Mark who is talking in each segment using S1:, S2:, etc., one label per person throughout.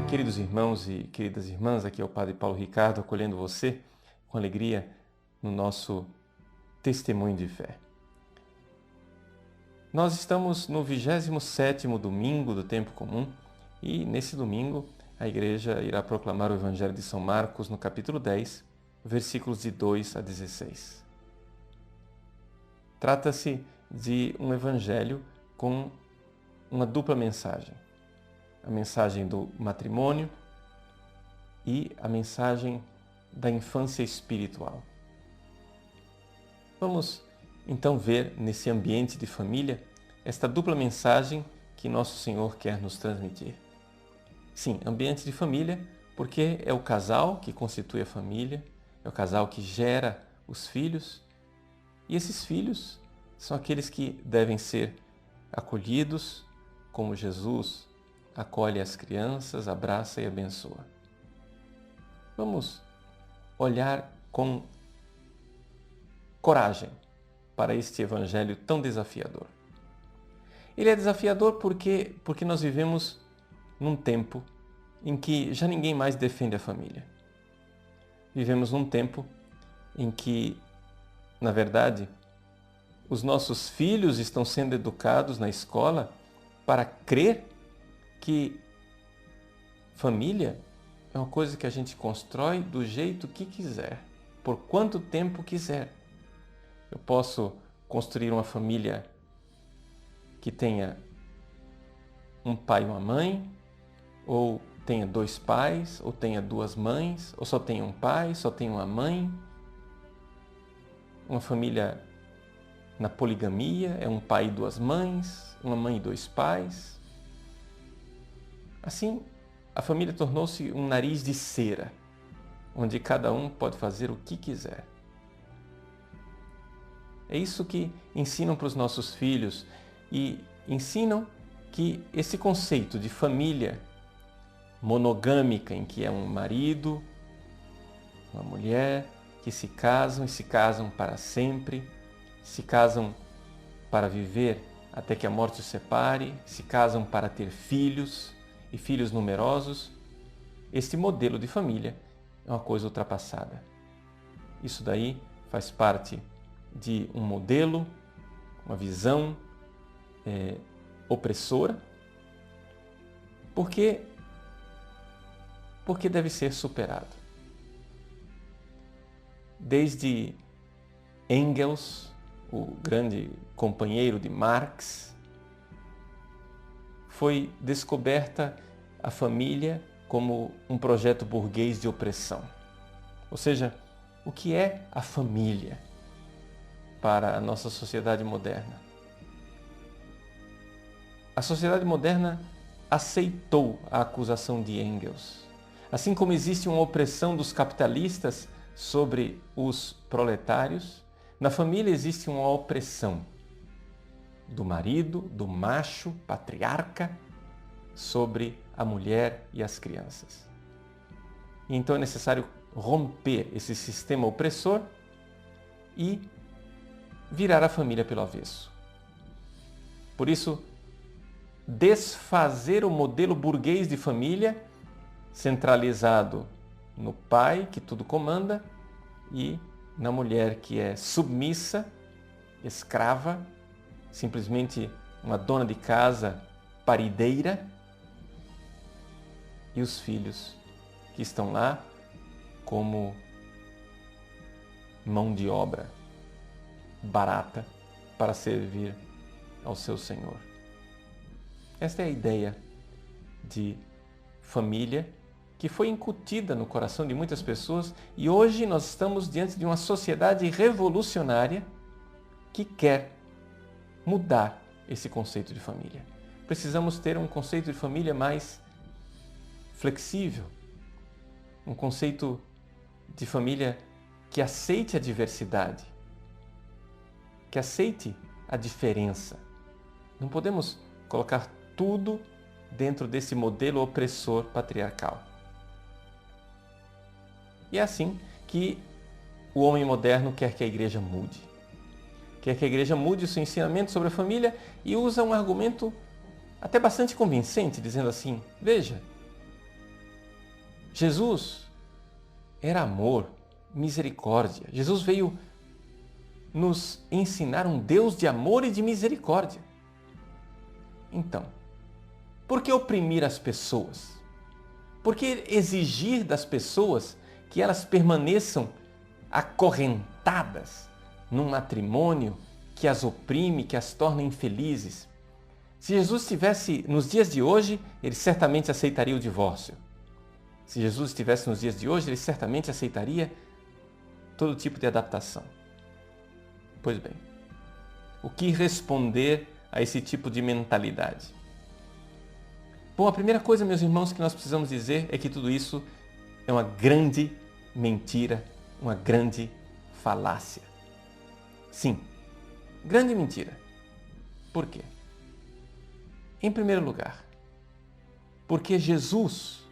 S1: Queridos irmãos e queridas irmãs, aqui é o Padre Paulo Ricardo acolhendo você com alegria no nosso testemunho de fé. Nós estamos no 27º domingo do tempo comum e nesse domingo a Igreja irá proclamar o Evangelho de São Marcos no capítulo 10, versículos de 2 a 16. Trata-se de um evangelho com uma dupla mensagem. A mensagem do matrimônio e a mensagem da infância espiritual. Vamos então ver nesse ambiente de família esta dupla mensagem que Nosso Senhor quer nos transmitir. Sim, ambiente de família, porque é o casal que constitui a família, é o casal que gera os filhos, e esses filhos são aqueles que devem ser acolhidos como Jesus acolhe as crianças, abraça e abençoa. Vamos olhar com coragem para este evangelho tão desafiador. Ele é desafiador porque nós vivemos num tempo em que já ninguém mais defende a família. Vivemos num tempo em que, na verdade, os nossos filhos estão sendo educados na escola para crer que família é uma coisa que a gente constrói do jeito que quiser, por quanto tempo quiser. Eu posso construir uma família que tenha um pai e uma mãe, ou tenha dois pais, ou tenha duas mães, ou só tenha um pai, só tenha uma mãe. Uma família na poligamia é um pai e duas mães, uma mãe e dois pais. Assim, a família tornou-se um nariz de cera, onde cada um pode fazer o que quiser. É isso que ensinam para os nossos filhos e ensinam que esse conceito de família monogâmica, em que é um marido, uma mulher, que se casam e se casam para sempre, se casam para viver até que a morte os separe, se casam para ter filhos e filhos numerosos. Este modelo de família é uma coisa ultrapassada. Isso daí faz parte de um modelo, uma visão opressora, porque deve ser superado. Desde Engels, o grande companheiro de Marx, foi descoberta a família como um projeto burguês de opressão. Ou seja, o que é a família para a nossa sociedade moderna? A sociedade moderna aceitou a acusação de Engels. Assim como existe uma opressão dos capitalistas sobre os proletários, na família existe uma opressão do marido, do macho, patriarca, sobre a mulher e as crianças. E então é necessário romper esse sistema opressor e virar a família pelo avesso. Por isso, desfazer o modelo burguês de família, centralizado no pai, que tudo comanda, e na mulher, que é submissa, escrava, simplesmente uma dona de casa parideira, e os filhos que estão lá como mão de obra barata para servir ao seu Senhor. Esta é a ideia de família que foi incutida no coração de muitas pessoas e hoje nós estamos diante de uma sociedade revolucionária que quer mudar esse conceito de família. Precisamos ter um conceito de família mais flexível, um conceito de família que aceite a diversidade, que aceite a diferença. Não podemos colocar tudo dentro desse modelo opressor patriarcal. E é assim que o homem moderno quer que a igreja mude. Quer que a igreja mude o seu ensinamento sobre a família e usa um argumento até bastante convincente, dizendo assim: veja, Jesus era amor, misericórdia. Jesus veio nos ensinar um Deus de amor e de misericórdia. Então, por que oprimir as pessoas? Por que exigir das pessoas que elas permaneçam acorrentadas num matrimônio que as oprime, que as torna infelizes? Se Jesus estivesse nos dias de hoje, ele certamente aceitaria o divórcio. Se Jesus estivesse nos dias de hoje, ele certamente aceitaria todo tipo de adaptação. Pois bem, o que responder a esse tipo de mentalidade? Bom, a primeira coisa, meus irmãos, que nós precisamos dizer é que tudo isso é uma grande mentira, uma grande falácia. Sim, grande mentira. Por quê? Em primeiro lugar, porque Jesus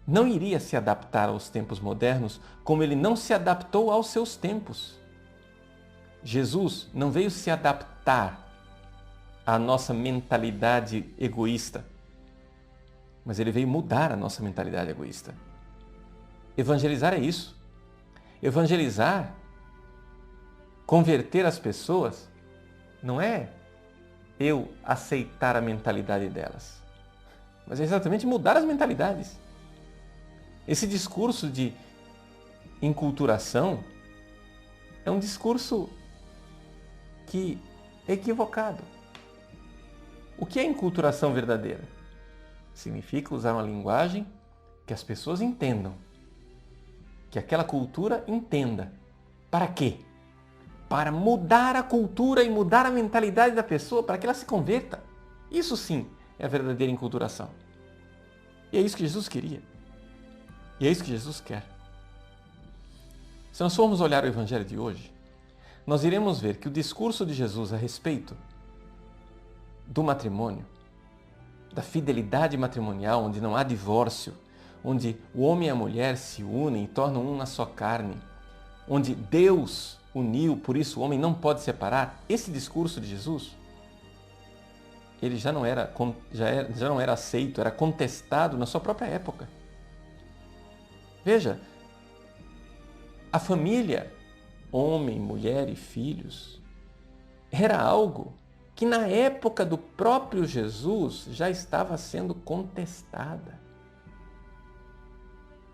S1: não iria se adaptar aos tempos modernos como ele não se adaptou aos seus tempos. Jesus não veio se adaptar à nossa mentalidade egoísta, mas ele veio mudar a nossa mentalidade egoísta. Evangelizar é isso. Evangelizar, converter as pessoas, não é eu aceitar a mentalidade delas, mas é exatamente mudar as mentalidades. Esse discurso de enculturação é um discurso que é equivocado. O que é enculturação verdadeira? Significa usar uma linguagem que as pessoas entendam, que aquela cultura entenda. Para quê? Para mudar a cultura e mudar a mentalidade da pessoa, para que ela se converta. Isso sim é a verdadeira enculturação. E é isso que Jesus queria. E é isso que Jesus quer. Se nós formos olhar o Evangelho de hoje, nós iremos ver que o discurso de Jesus a respeito do matrimônio, da fidelidade matrimonial, onde não há divórcio, onde o homem e a mulher se unem e tornam uma só carne, onde Deus uniu, por isso o homem não pode separar, esse discurso de Jesus, ele já não era aceito, era contestado na sua própria época. Veja, a família, homem, mulher e filhos, era algo que na época do próprio Jesus já estava sendo contestada.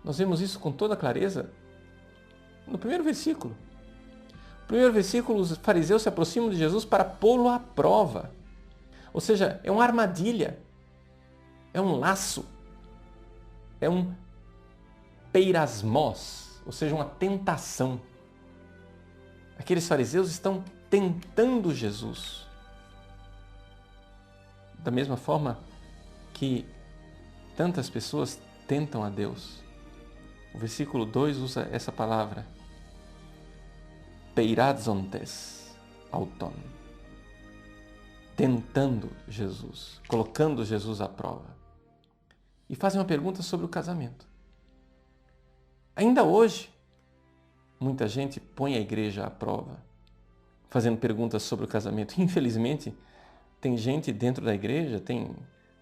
S1: Nós vemos isso com toda clareza no primeiro versículo. No primeiro versículo, os fariseus se aproximam de Jesus para pô-lo à prova. Ou seja, é uma armadilha, é um laço, é um peirasmos, ou seja, uma tentação. Aqueles fariseus estão tentando Jesus. Da mesma forma que tantas pessoas tentam a Deus. O versículo 2 usa essa palavra, peiradzontes auton, tentando Jesus, colocando Jesus à prova. E fazem uma pergunta sobre o casamento. Ainda hoje, muita gente põe a igreja à prova, fazendo perguntas sobre o casamento. Infelizmente, tem gente dentro da igreja, tem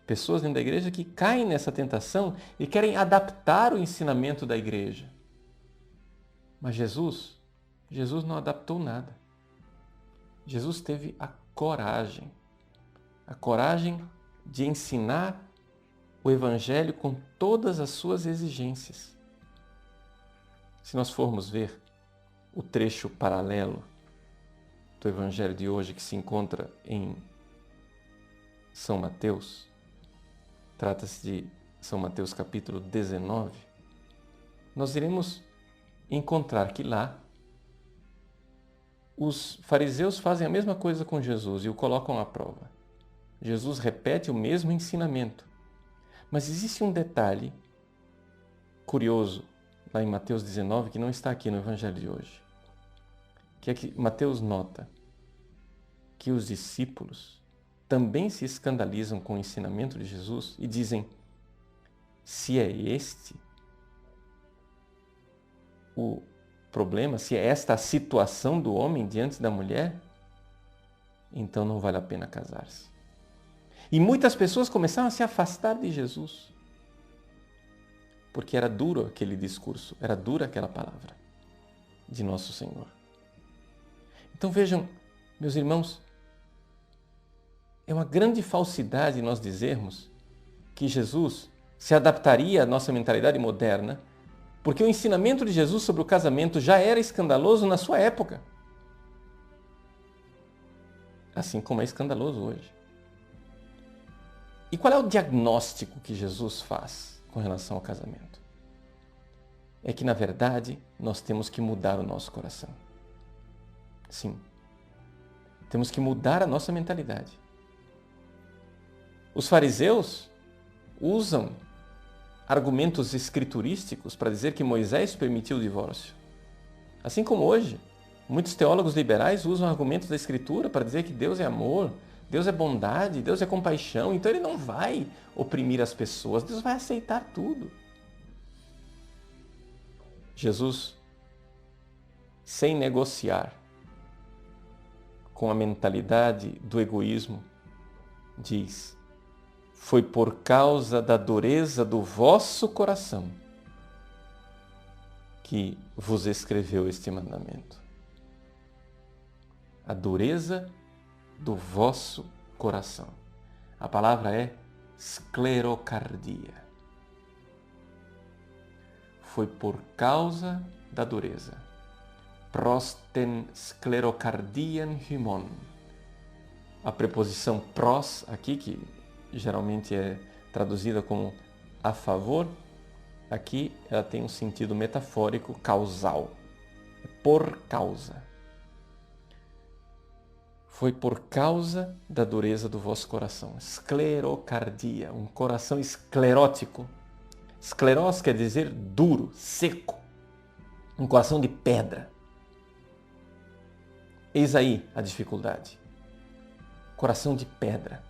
S1: pessoas dentro da igreja que caem nessa tentação e querem adaptar o ensinamento da igreja. Mas Jesus não adaptou nada. Jesus teve a coragem de ensinar o Evangelho com todas as suas exigências. Se nós formos ver o trecho paralelo do Evangelho de hoje que se encontra em São Mateus, trata-se de São Mateus capítulo 19, nós iremos encontrar que lá os fariseus fazem a mesma coisa com Jesus e o colocam à prova. Jesus repete o mesmo ensinamento, mas existe um detalhe curioso lá em Mateus 19 que não está aqui no Evangelho de hoje, que é que Mateus nota que os discípulos também se escandalizam com o ensinamento de Jesus e dizem: se é este o problema, se é esta a situação do homem diante da mulher, então não vale a pena casar-se. E muitas pessoas começaram a se afastar de Jesus, porque era duro aquele discurso, era dura aquela palavra de nosso Senhor. Então vejam, meus irmãos, é uma grande falsidade nós dizermos que Jesus se adaptaria à nossa mentalidade moderna, porque o ensinamento de Jesus sobre o casamento já era escandaloso na sua época, assim como é escandaloso hoje. E qual é o diagnóstico que Jesus faz com relação ao casamento? É que, na verdade, nós temos que mudar o nosso coração. Sim, temos que mudar a nossa mentalidade. Os fariseus usam argumentos escriturísticos para dizer que Moisés permitiu o divórcio. Assim como hoje, muitos teólogos liberais usam argumentos da Escritura para dizer que Deus é amor, Deus é bondade, Deus é compaixão, então Ele não vai oprimir as pessoas, Deus vai aceitar tudo. Jesus, sem negociar com a mentalidade do egoísmo, diz: foi por causa da dureza do vosso coração que vos escreveu este mandamento. A dureza do vosso coração. A palavra é esclerocardia. Foi por causa da dureza. Prosten sclerocardian hymon. A preposição pros aqui, que geralmente é traduzida como a favor, aqui ela tem um sentido metafórico causal. Por causa. Foi por causa da dureza do vosso coração. Esclerocardia, um coração esclerótico. Esclerose quer dizer duro, seco. Um coração de pedra. Eis aí a dificuldade. Coração de pedra.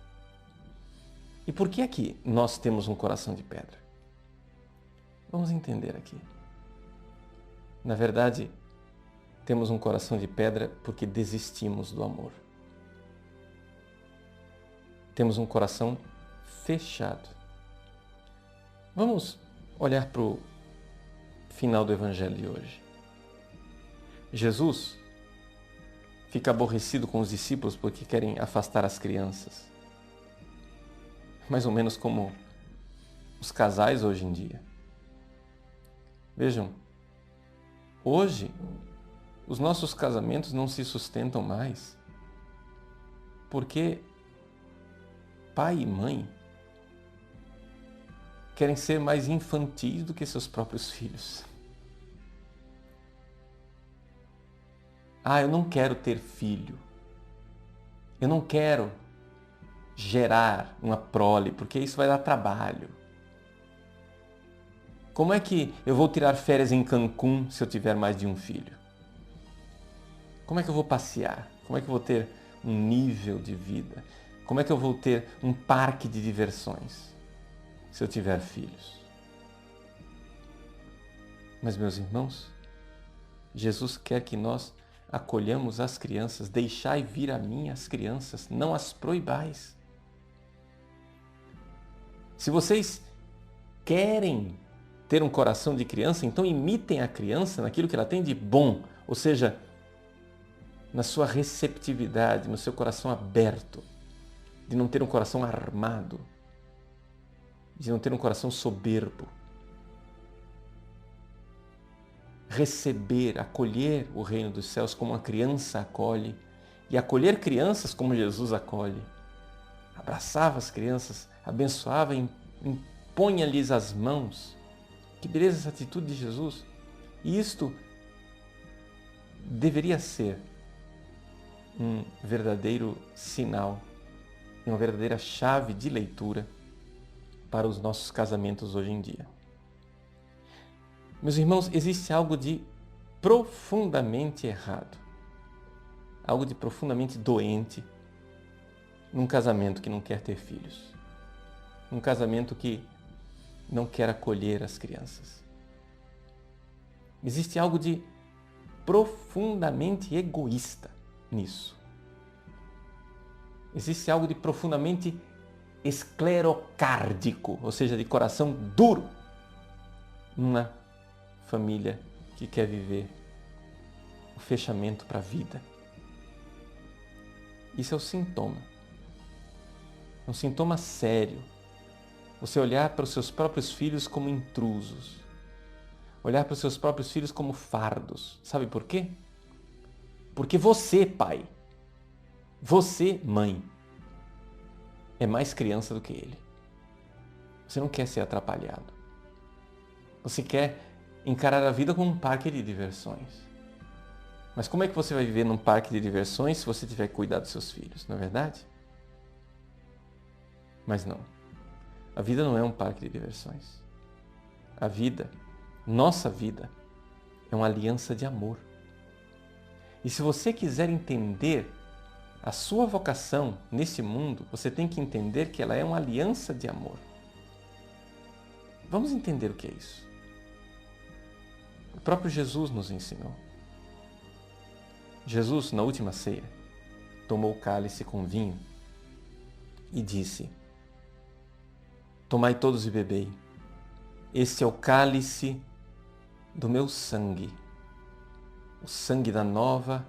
S1: E por que aqui nós temos um coração de pedra? Vamos entender aqui. Na verdade, temos um coração de pedra porque desistimos do amor. Temos um coração fechado. Vamos olhar para o final do Evangelho de hoje. Jesus fica aborrecido com os discípulos porque querem afastar as crianças. Mais ou menos como os casais hoje em dia. Vejam, hoje os nossos casamentos não se sustentam mais porque pai e mãe querem ser mais infantis do que seus próprios filhos. Eu não quero ter filho. Eu não quero gerar uma prole, porque isso vai dar trabalho. Como é que eu vou tirar férias em Cancún se eu tiver mais de um filho? Como é que eu vou passear? Como é que eu vou ter um nível de vida? Como é que eu vou ter um parque de diversões se eu tiver filhos? Mas, meus irmãos, Jesus quer que nós acolhamos as crianças, deixai vir a mim as crianças, não as proibais. Se vocês querem ter um coração de criança, então imitem a criança naquilo que ela tem de bom, ou seja, na sua receptividade, no seu coração aberto, de não ter um coração armado, de não ter um coração soberbo. Receber, acolher o reino dos céus como uma criança acolhe e acolher crianças como Jesus acolhe. Abraçava as crianças, abençoava, impunha-lhes as mãos. Que beleza essa atitude de Jesus! E isto deveria ser um verdadeiro sinal, uma verdadeira chave de leitura para os nossos casamentos hoje em dia. Meus irmãos, existe algo de profundamente errado, algo de profundamente doente num casamento que não quer ter filhos, num casamento que não quer acolher as crianças. Existe algo de profundamente egoísta nisso. Existe algo de profundamente esclerocárdico, ou seja, de coração duro, numa família que quer viver o fechamento para a vida. Isso é o sintoma. É um sintoma sério. Você olhar para os seus próprios filhos como intrusos. Olhar para os seus próprios filhos como fardos. Sabe por quê? Porque você, pai, você, mãe, é mais criança do que ele. Você não quer ser atrapalhado. Você quer encarar a vida como um parque de diversões. Mas como é que você vai viver num parque de diversões se você tiver que cuidar dos seus filhos, não é verdade? Mas não. A vida não é um parque de diversões. A vida, nossa vida, é uma aliança de amor. E se você quiser entender a sua vocação nesse mundo, você tem que entender que ela é uma aliança de amor. Vamos entender o que é isso. O próprio Jesus nos ensinou. Jesus, na última ceia, tomou o cálice com vinho e disse: tomai todos e bebei. Este é o cálice do meu sangue, o sangue da nova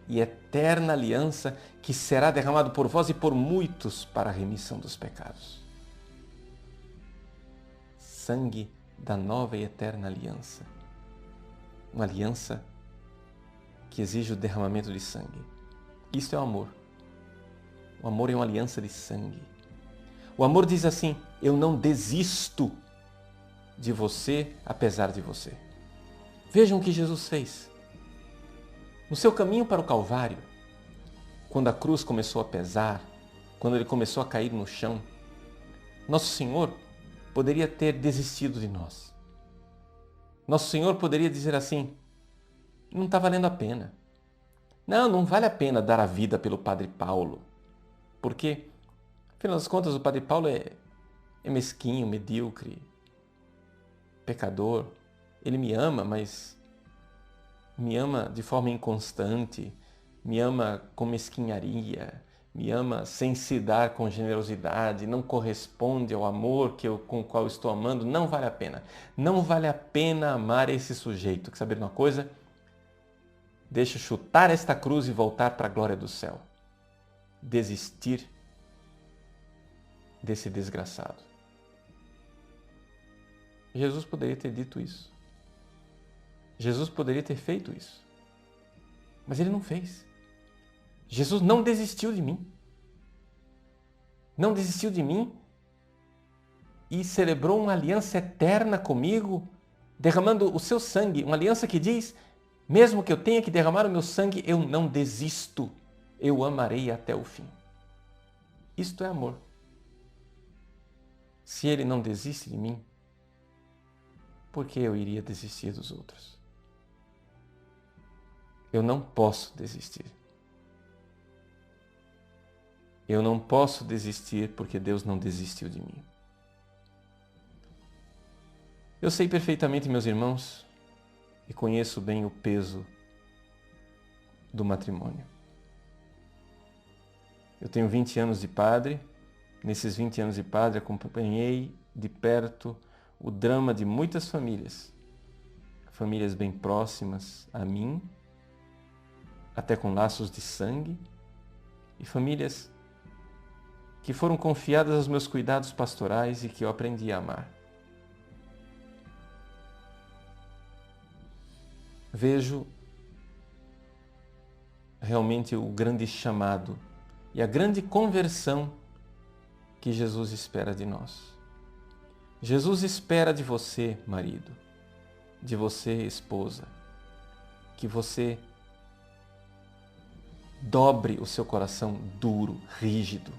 S1: e eterna aliança que será derramado por vós e por muitos para a remissão dos pecados. Sangue da nova e eterna aliança. Uma aliança que exige o derramamento de sangue. Isto é o amor. O amor é uma aliança de sangue. O amor diz assim: eu não desisto de você apesar de você. Vejam o que Jesus fez. No seu caminho para o Calvário, quando a cruz começou a pesar, quando ele começou a cair no chão, Nosso Senhor poderia ter desistido de nós. Nosso Senhor poderia dizer assim: não está valendo a pena. Não vale a pena dar a vida pelo Padre Paulo. Porque, afinal das contas, o Padre Paulo é mesquinho, medíocre, pecador. Ele me ama, mas me ama de forma inconstante, me ama com mesquinharia, me ama sem se dar com generosidade, não corresponde ao amor com o qual estou amando. Não vale a pena. Não vale a pena amar esse sujeito. Quer saber de uma coisa? Deixa eu chutar esta cruz e voltar para a glória do céu. Desistir desse desgraçado. Jesus poderia ter dito isso. Jesus poderia ter feito isso. Mas ele não fez. Jesus não desistiu de mim. Não desistiu de mim e celebrou uma aliança eterna comigo, derramando o seu sangue. Uma aliança que diz: mesmo que eu tenha que derramar o meu sangue, eu não desisto. Eu amarei até o fim. Isto é amor. Se ele não desiste de mim, por que eu iria desistir dos outros? Eu não posso desistir. Eu não posso desistir porque Deus não desistiu de mim. Eu sei perfeitamente, meus irmãos, e conheço bem o peso do matrimônio. Eu tenho 20 anos de padre. Nesses 20 anos de padre, acompanhei de perto o drama de muitas famílias. Famílias bem próximas a mim, até com laços de sangue, e famílias que foram confiadas aos meus cuidados pastorais e que eu aprendi a amar. Vejo realmente o grande chamado e a grande conversão que Jesus espera de nós. Jesus espera de você, marido, de você, esposa, que você dobre o seu coração duro, rígido,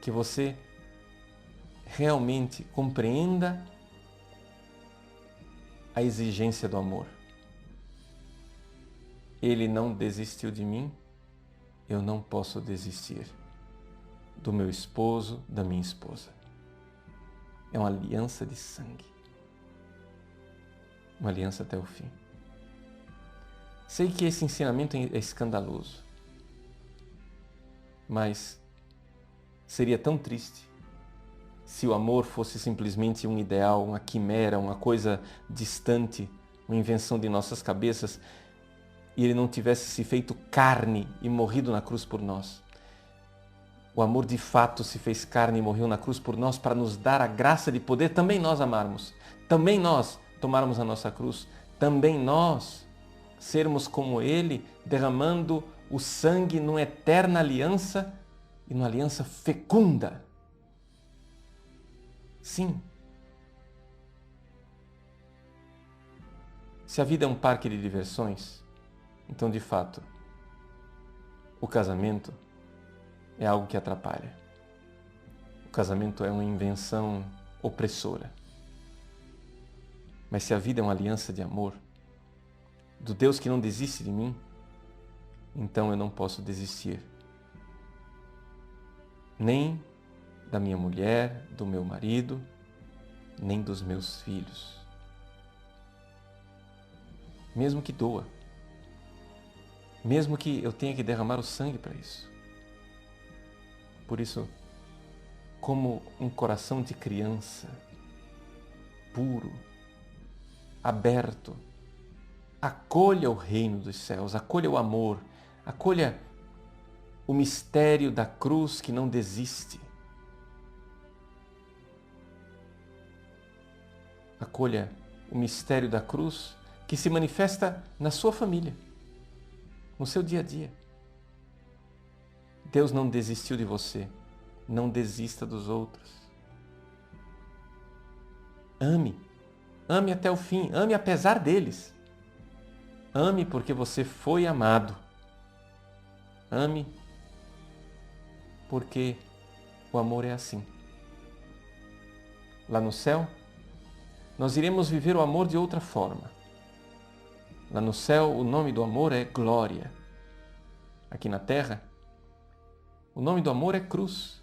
S1: que você realmente compreenda a exigência do amor. Ele não desistiu de mim eu não posso desistir do meu esposo, da minha esposa. É uma aliança de sangue. Uma aliança até o fim. Sei que esse ensinamento é escandaloso, mas seria tão triste se o amor fosse simplesmente um ideal, uma quimera, uma coisa distante, uma invenção de nossas cabeças, e ele não tivesse se feito carne e morrido na cruz por nós. O amor de fato se fez carne e morreu na cruz por nós para nos dar a graça de poder também nós amarmos, também nós tomarmos a nossa cruz, também nós sermos como Ele, derramando o sangue numa eterna aliança e numa aliança fecunda. Sim. Se a vida é um parque de diversões, então de fato, o casamento é algo que atrapalha. O casamento é uma invenção opressora. Mas se a vida é uma aliança de amor, do Deus que não desiste de mim, então eu não posso desistir nem da minha mulher, do meu marido, nem dos meus filhos. Mesmo que doa, mesmo que eu tenha que derramar o sangue para isso. Por isso, como um coração de criança, puro, aberto, acolha o reino dos céus, acolha o amor, acolha o mistério da cruz que não desiste. Acolha o mistério da cruz que se manifesta na sua família, no seu dia a dia. Deus não desistiu de você, não desista dos outros. Ame, ame até o fim, ame apesar deles. Ame porque você foi amado. Ame porque o amor é assim. Lá no céu, nós iremos viver o amor de outra forma. Lá no céu, o nome do amor é glória. Aqui na terra, o nome do amor é cruz.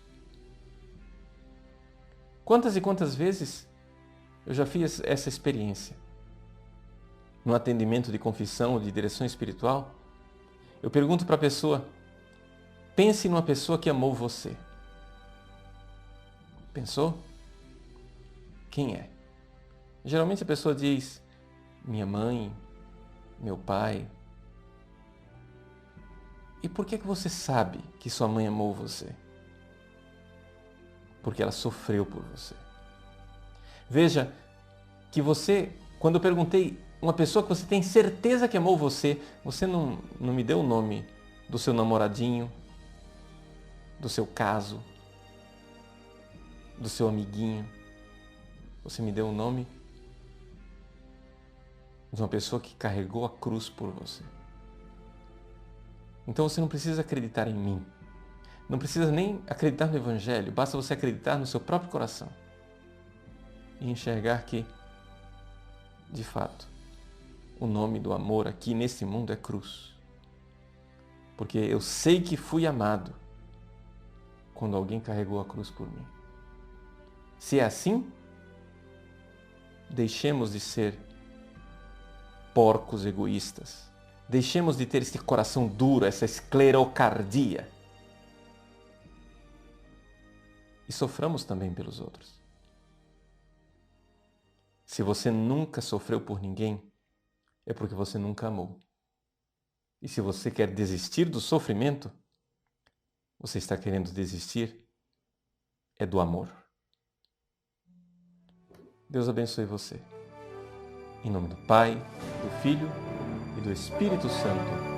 S1: Quantas e quantas vezes eu já fiz essa experiência? No atendimento de confissão ou de direção espiritual, eu pergunto para a pessoa, pense numa pessoa que amou você. Pensou? Quem é? Geralmente a pessoa diz, minha mãe, meu pai. E por que você sabe que sua mãe amou você? Porque ela sofreu por você. Veja que você, quando eu perguntei uma pessoa que você tem certeza que amou você, você não me deu o nome do seu namoradinho, do seu caso, do seu amiguinho. Você me deu o nome de uma pessoa que carregou a cruz por você. Então você não precisa acreditar em mim. Não precisa nem acreditar no Evangelho. Basta você acreditar no seu próprio coração. E enxergar que, de fato, o nome do amor aqui nesse mundo é cruz. Porque eu sei que fui amado quando alguém carregou a cruz por mim. Se é assim, deixemos de ser porcos egoístas. Deixemos de ter esse coração duro, essa esclerocardia. E soframos também pelos outros. Se você nunca sofreu por ninguém, é porque você nunca amou. E se você quer desistir do sofrimento, você está querendo desistir é do amor. Deus abençoe você. Em nome do Pai, do Filho e do Espírito Santo.